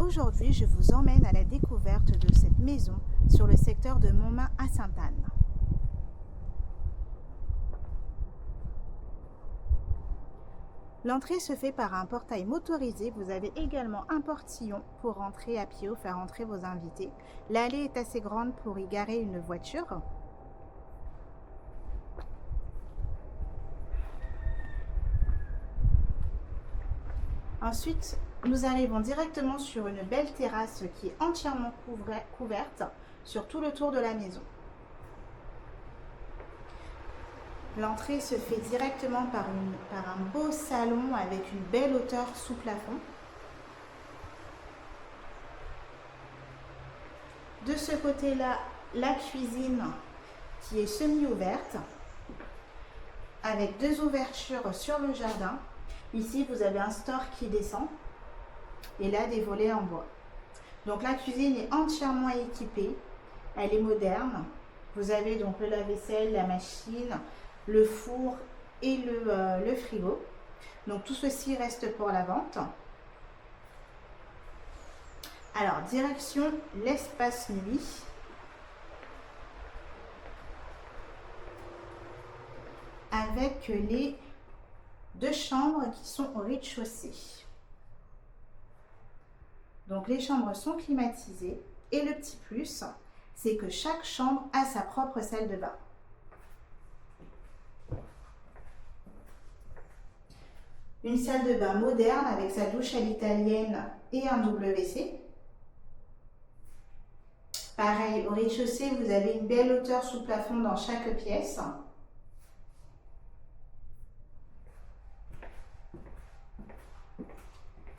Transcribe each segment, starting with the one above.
Aujourd'hui, je vous emmène à la découverte de cette maison sur le secteur de Montmain à Sainte-Anne. L'entrée se fait par un portail motorisé. Vous avez également un portillon pour rentrer à pied ou faire entrer vos invités. L'allée est assez grande pour y garer une voiture. Ensuite, nous arrivons directement sur une belle terrasse qui est entièrement couverte sur tout le tour de la maison. L'entrée se fait directement par un beau salon avec une belle hauteur sous plafond. De ce côté-là, la cuisine qui est semi-ouverte avec deux ouvertures sur le jardin. Ici, vous avez un store qui descend et là, des volets en bois. Donc, la cuisine est entièrement équipée. Elle est moderne. Vous avez donc le lave-vaisselle, la machine, le four et le frigo. Donc, tout ceci reste pour la vente. Alors, direction l'espace nuit. Avec les deux chambres qui sont au rez-de-chaussée. Donc les chambres sont climatisées et le petit plus, c'est que chaque chambre a sa propre salle de bain. Une salle de bain moderne avec sa douche à l'italienne et un WC. Pareil, au rez-de-chaussée, vous avez une belle hauteur sous plafond dans chaque pièce.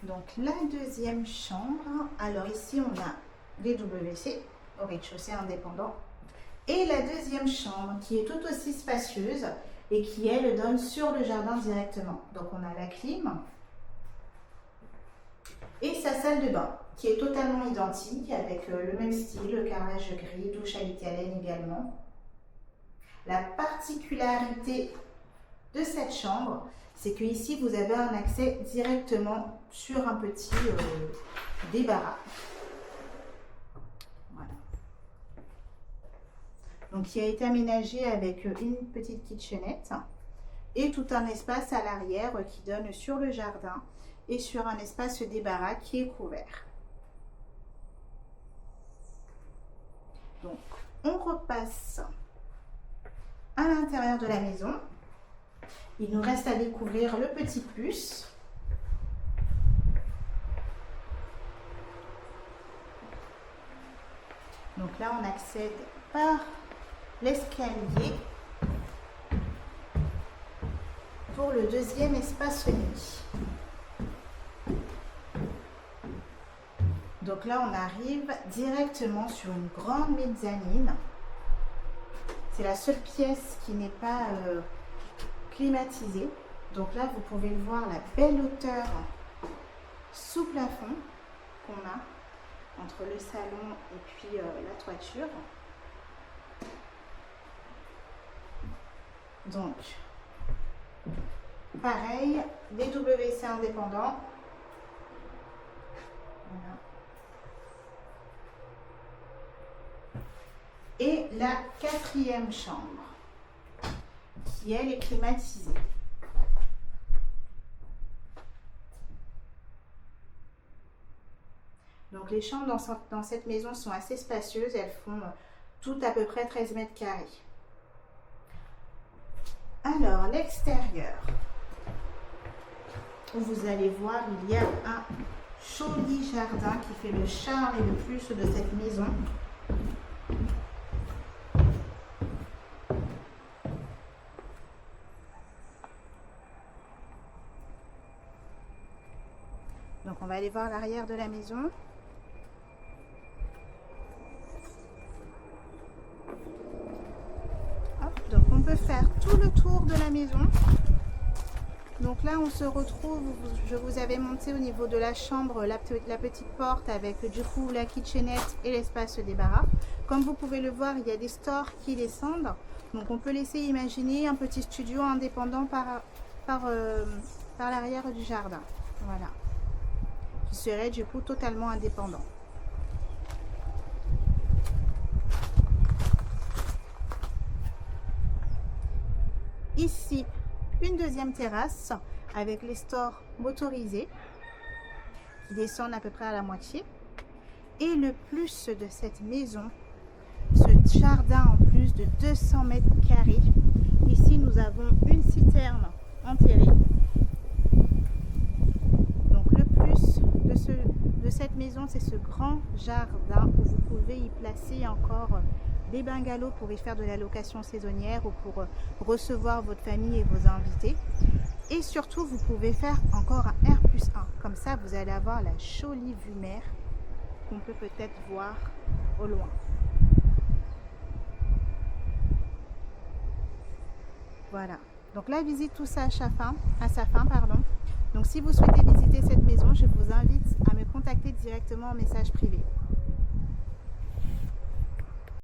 Donc la deuxième chambre, alors ici on a des WC au rez-de-chaussée indépendant. Et la deuxième chambre qui est tout aussi spacieuse et qui elle donne sur le jardin directement. Donc on a la clim et sa salle de bain qui est totalement identique avec le même style, le carrelage gris, douche à l'italienne également. La particularité de cette chambre, c'est que ici vous avez un accès directement sur un petit débarras. Voilà. Donc qui a été aménagé avec une petite kitchenette et tout un espace à l'arrière qui donne sur le jardin et sur un espace débarras qui est couvert. Donc on repasse à l'intérieur de la maison. Il nous reste à découvrir le petit plus. Donc là, on accède par l'escalier pour le deuxième espace nuit. Donc là, on arrive directement sur une grande mezzanine. C'est la seule pièce qui n'est pas climatisée. Donc là, vous pouvez le voir, la belle hauteur sous plafond qu'on a entre le salon et puis la toiture. Donc, pareil, des WC indépendants. Voilà. Et la quatrième chambre, qui elle est climatisée. Donc les chambres dans cette maison sont assez spacieuses, elles font toutes à peu près 13 mètres carrés. Alors l'extérieur, vous allez voir, il y a un joli jardin qui fait le charme et le plus de cette maison. Donc on va aller voir l'arrière de la maison. Hop, donc on peut faire tout le tour de la maison. Donc là on se retrouve, je vous avais monté au niveau de la chambre la petite porte avec du coup la kitchenette et l'espace débarras. Comme vous pouvez le voir, il y a des stores qui descendent. Donc on peut laisser imaginer un petit studio indépendant par l'arrière du jardin. Voilà. seraient du coup totalement indépendants. Ici, une deuxième terrasse avec les stores motorisés qui descendent à peu près à la moitié. Et le plus de cette maison, ce jardin en plus de 200 mètres carrés. Ici, nous avons une citerne enterrée. Donc le plus de cette maison, c'est ce grand jardin où vous pouvez y placer encore des bungalows pour y faire de la location saisonnière ou pour recevoir votre famille et vos invités. Et surtout, vous pouvez faire encore un R+1. Comme ça, vous allez avoir la jolie vue mer qu'on peut peut-être voir au loin. Voilà. Donc la visite touche à sa fin. Donc si vous souhaitez visiter cette maison, je vous invite à me contacter directement en message privé.